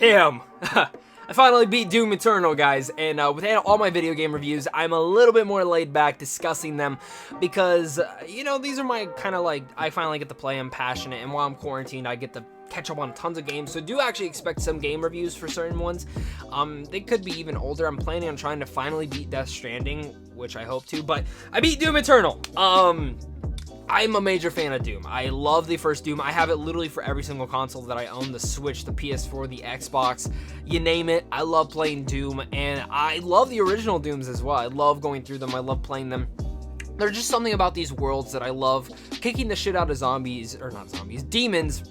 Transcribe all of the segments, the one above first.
Damn! I finally beat Doom Eternal, guys, and with all my video game reviews, I'm a little bit more laid back discussing them because, you know, these are my kind of like, I finally get to play, I'm passionate, and while I'm quarantined, I get to catch up on tons of games, so do actually expect some game reviews for certain ones. They could be even older. I'm planning on trying to finally beat Death Stranding, which I hope to, but I beat Doom Eternal. I'm a major fan of Doom. I love the first Doom. I have it literally for every single console that I own, the Switch, the PS4, the Xbox, you name it. I love playing Doom, and I love the original Dooms as well. I love going through them. I love playing them. There's just something about these worlds that I love, kicking the shit out of demons,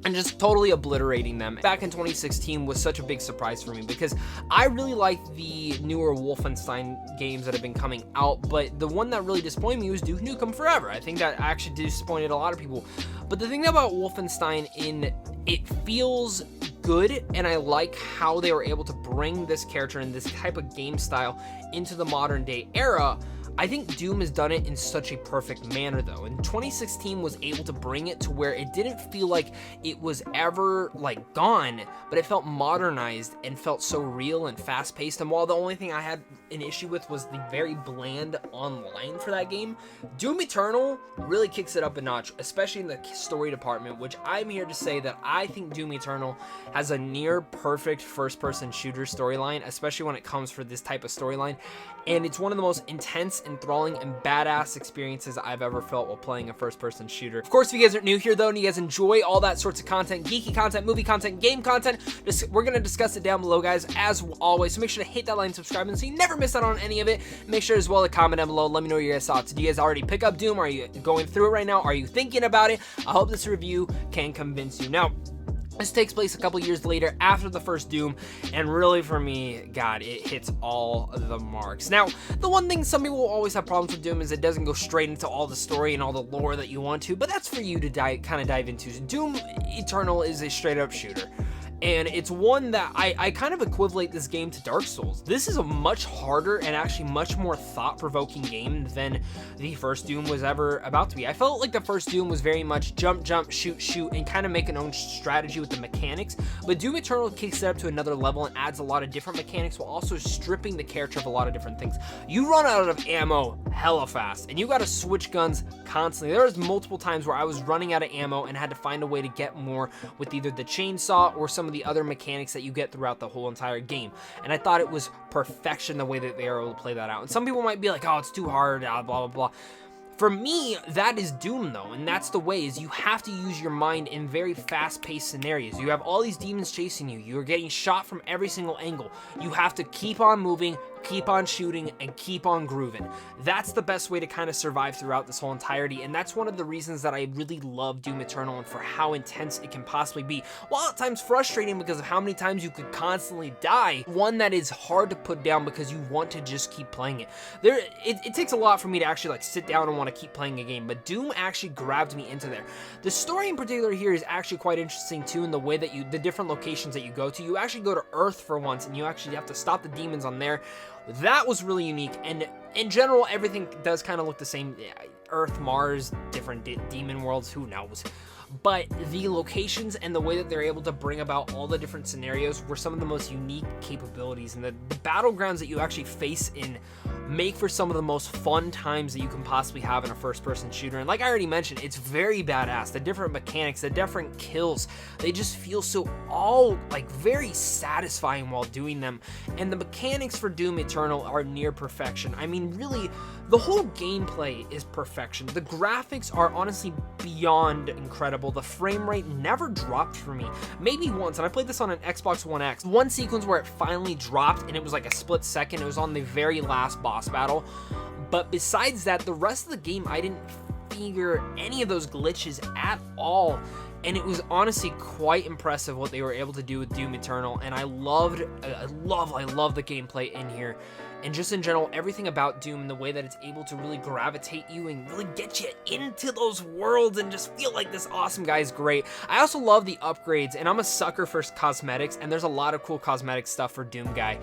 and just totally obliterating them. Back in 2016 was such a big surprise for me because I really like the newer Wolfenstein games that have been coming out, but the one that really disappointed me was Duke Nukem Forever. I think that actually disappointed a lot of people. But the thing about Wolfenstein, it feels good, and I like how they were able to bring this character and this type of game style into the modern day era. I think Doom has done it in such a perfect manner though, and 2016 was able to bring it to where it didn't feel like it was ever like gone, but it felt modernized and felt so real and fast paced. And while the only thing I had an issue with was the very bland online for that game, Doom Eternal really kicks it up a notch, especially in the story department, which I'm here to say that I think Doom Eternal has a near perfect first person shooter storyline, especially when it comes for this type of storyline. And it's one of the most intense, enthralling, and badass experiences I've ever felt while playing a first-person shooter. Of course, if you guys are new here, though, and you guys enjoy all that sorts of content, geeky content, movie content, game content, we're going to discuss it down below, guys, as always. So make sure to hit that like and subscribe so you never miss out on any of it. Make sure as well to comment down below. Let me know your guys' thoughts. Do you guys already pick up Doom? Are you going through it right now? Are you thinking about it? I hope this review can convince you. Now, this takes place a couple years later after the first Doom, and really for me, God, it hits all the marks. Now, the one thing some people will always have problems with Doom is it doesn't go straight into all the story and all the lore that you want to, but that's for you to kind of dive into. Doom Eternal is a straight up shooter. And it's one that I kind of equivalent this game to Dark Souls. This is a much harder and actually much more thought-provoking game than the first Doom was ever about to be. I felt like the first Doom was very much jump, jump, shoot, shoot, and kind of make an own strategy with the mechanics. But Doom Eternal kicks it up to another level and adds a lot of different mechanics while also stripping the character of a lot of different things. You run out of ammo hella fast, and you gotta switch guns constantly. There was multiple times where I was running out of ammo and had to find a way to get more with either the chainsaw or some of the other mechanics that you get throughout the whole entire game. And I thought it was perfection the way that they were able to play that out. And some people might be like, oh, it's too hard, blah, blah, blah. For me, that is Doom though, and that's the way, is you have to use your mind in very fast-paced scenarios. You have all these demons chasing you. You're getting shot from every single angle. You have to keep on moving, keep on shooting, and keep on grooving. That's the best way to kind of survive throughout this whole entirety, and that's one of the reasons that I really love Doom Eternal and for how intense it can possibly be. While at times frustrating because of how many times you could constantly die, one that is hard to put down because you want to just keep playing it. It takes a lot for me to actually like sit down and want to keep playing a game, but Doom actually grabbed me into there. The story in particular here is actually quite interesting too, in the way that the different locations that you go to. You actually go to Earth for once, and you actually have to stop the demons on there. That was really unique, and in general, everything does kind of look the same. Earth, Mars, different demon worlds, who knows? But the locations and the way that they're able to bring about all the different scenarios were some of the most unique capabilities, and the battlegrounds that you actually face in make for some of the most fun times that you can possibly have in a first-person shooter. And like I already mentioned, it's very badass. The different mechanics, the different kills, they just feel so very satisfying while doing them. And the mechanics for Doom Eternal are near perfection. I mean, really, the whole gameplay is perfection. The graphics are honestly beyond incredible. The frame rate never dropped for me. Maybe once, and I played this on an Xbox One X. One sequence where it finally dropped, and it was like a split second. It was on the very last boss battle. But besides that, the rest of the game, I didn't figure any of those glitches at all. And it was honestly quite impressive what they were able to do with Doom Eternal, and I love the gameplay in here. And just in general, everything about Doom and the way that it's able to really gravitate you and really get you into those worlds and just feel like this awesome guy is great. I also love the upgrades, and I'm a sucker for cosmetics, and there's a lot of cool cosmetic stuff for Doom Guy.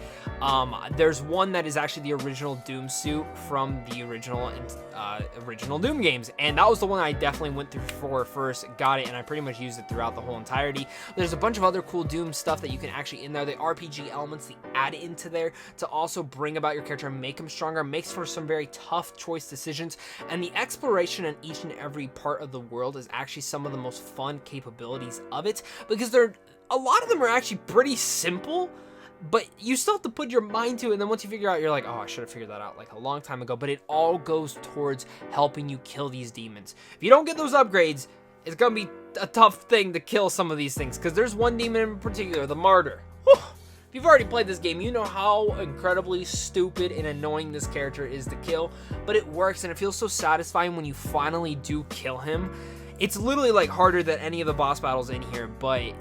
There's one that is actually the original Doom suit from the original Doom games, and that was the one I definitely went through for first, got it, and I pretty much much used it throughout the whole entirety. There's a bunch of other cool Doom stuff that you can actually in there, the RPG elements, the add into there to also bring about your character and make him stronger, makes for some very tough choice decisions, and the exploration in each and every part of the world is actually some of the most fun capabilities of it, because a lot of them are actually pretty simple, but you still have to put your mind to it, and then once you figure out, you're like, oh, I should have figured that out like a long time ago. But it all goes towards helping you kill these demons. If you don't get those upgrades, it's gonna be a tough thing to kill some of these things, because there's one demon in particular, the Martyr. Whew. If you've already played this game, you know how incredibly stupid and annoying this character is to kill, but it works, and it feels so satisfying when you finally do kill him. It's literally like harder than any of the boss battles in here, but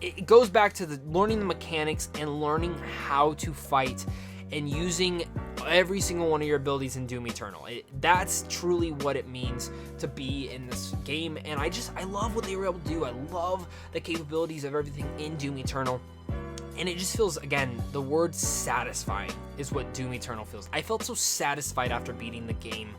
it goes back to learning the mechanics and learning how to fight and using every single one of your abilities in Doom Eternal. That's truly what it means to be in this game, and I love what they were able to do. I love the capabilities of everything in Doom Eternal, and it just feels, again, the word satisfying is what Doom Eternal feels. I felt so satisfied after beating the game.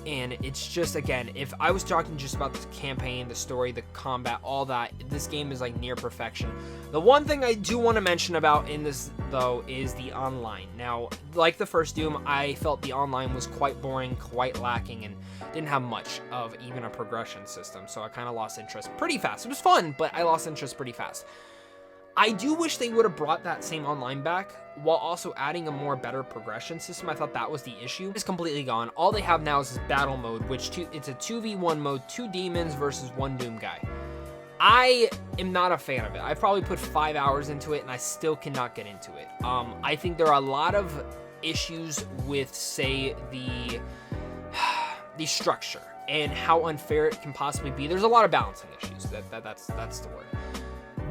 And it's just, again, if I was talking just about the campaign, the story, the combat, all that, this game is like near perfection. The one thing I do want to mention about in this, though, is the online. Now, like the first Doom, I felt the online was quite boring, quite lacking, and didn't have much of even a progression system. So I kind of lost interest pretty fast. It was fun, but I lost interest pretty fast. I do wish they would have brought that same online back while also adding a more better progression system. I thought that was the issue. It's completely gone. All they have now is this battle mode, which it's a 2v1 mode, 2 demons versus 1 Doom guy. I am not a fan of it. I've probably put 5 hours into it and I still cannot get into it. I think there are a lot of issues with, say, the structure and how unfair it can possibly be. There's a lot of balancing issues. That's the word.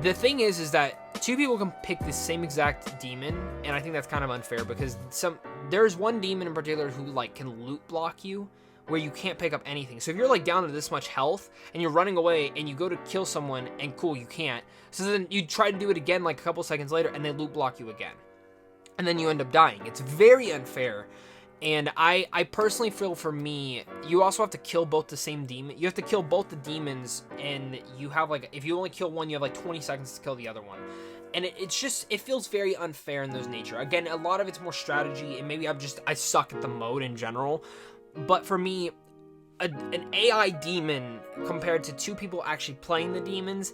The thing is that 2 people can pick the same exact demon, and I think that's kind of unfair because there's one demon in particular who like can loot block you, where you can't pick up anything. So if you're like down to this much health and you're running away and you go to kill someone and cool, you can't. So then you try to do it again like a couple seconds later and they loot block you again, and then you end up dying. It's very unfair. And I personally feel, for me, you also have to kill both the same demon. You have to kill both the demons, and you have like, if you only kill one, you have like 20 seconds to kill the other one. And it feels very unfair in those nature. Again, a lot of it's more strategy, and maybe I suck at the mode in general. But for me, an AI demon compared to 2 people actually playing the demons,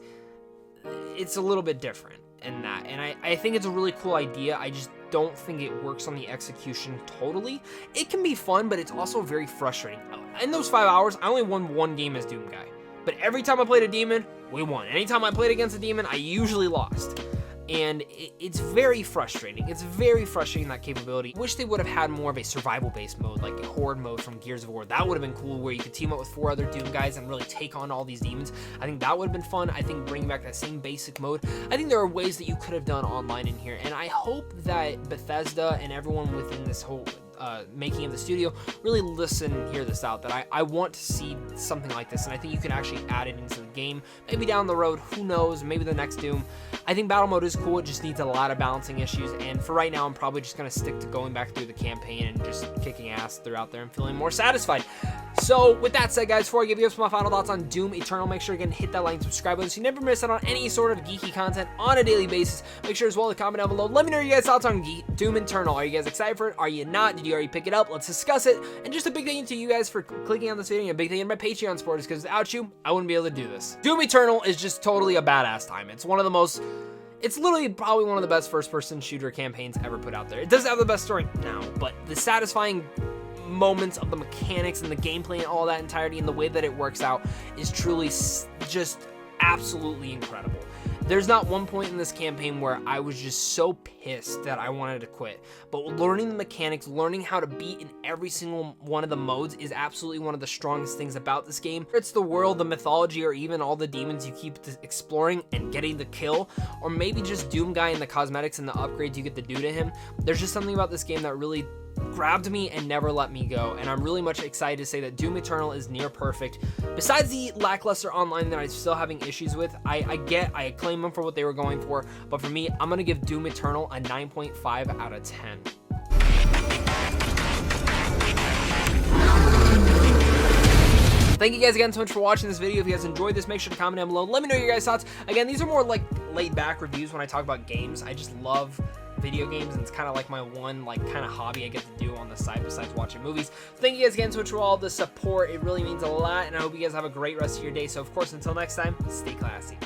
it's a little bit different in that. And I think it's a really cool idea. I just don't think it works on the execution totally. It can be fun, but it's also very frustrating. In those 5 hours, I only won 1 game as Doom guy, but every time I played a demon, we won. Anytime I played against a demon, I usually lost. And it's very frustrating. It's very frustrating, that capability. Wish they would have had more of a survival-based mode, like a horde mode from Gears of War. That would have been cool, where you could team up with 4 other Doom guys and really take on all these demons. I think that would have been fun. I think bringing back that same basic mode. I think there are ways that you could have done online in here, and I hope that Bethesda and everyone within this whole making of the studio really hear this out, that I want to see something like this, and I think you can actually add it into the game. Maybe down the road, who knows, maybe the next Doom. I think battle mode is cool, it just needs a lot of balancing issues, and for right now, I'm probably just going to stick to going back through the campaign and just kicking ass throughout there and feeling more satisfied. So, with that said, guys, before I give you my final thoughts on Doom Eternal, make sure, again, hit that like and subscribe button so you never miss out on any sort of geeky content on a daily basis. Make sure as well to comment down below. Let me know your guys' thoughts on Doom Eternal. Are you guys excited for it? Are you not? Did you already pick it up? Let's discuss it. And just a big thank you to you guys for clicking on this video, and a big thank you to my Patreon supporters, because without you, I wouldn't be able to do this. Doom Eternal is just totally a badass time. It's literally probably one of the best first-person shooter campaigns ever put out there. It doesn't have the best story now, but the satisfying moments of the mechanics and the gameplay and all that entirety and the way that it works out is truly just absolutely incredible. There's not one point in this campaign where I was just so pissed that I wanted to quit. But learning the mechanics, learning how to beat in every single one of the modes is absolutely one of the strongest things about this game. It's the world, the mythology, or even all the demons you keep exploring and getting the kill, or maybe just Doom Guy and the cosmetics and the upgrades you get to do to him. There's just something about this game that really grabbed me and never let me go, and I'm really much excited to say that Doom Eternal is near perfect. Besides the lackluster online that I'm still having issues with, I acclaim them for what they were going for, but for me, I'm gonna give Doom Eternal a 9.5 out of 10. thank you guys again so much for watching this video. If you guys enjoyed this, make sure to comment down below. Let me know your guys' thoughts. Again, these are more like laid back reviews when I talk about games. I just love video games, and it's kind of like my one like kind of hobby I get to do on the side besides watching movies. So thank you guys again so much for all the support. It really means a lot, and I hope you guys have a great rest of your day. So of course, until next time, stay classy.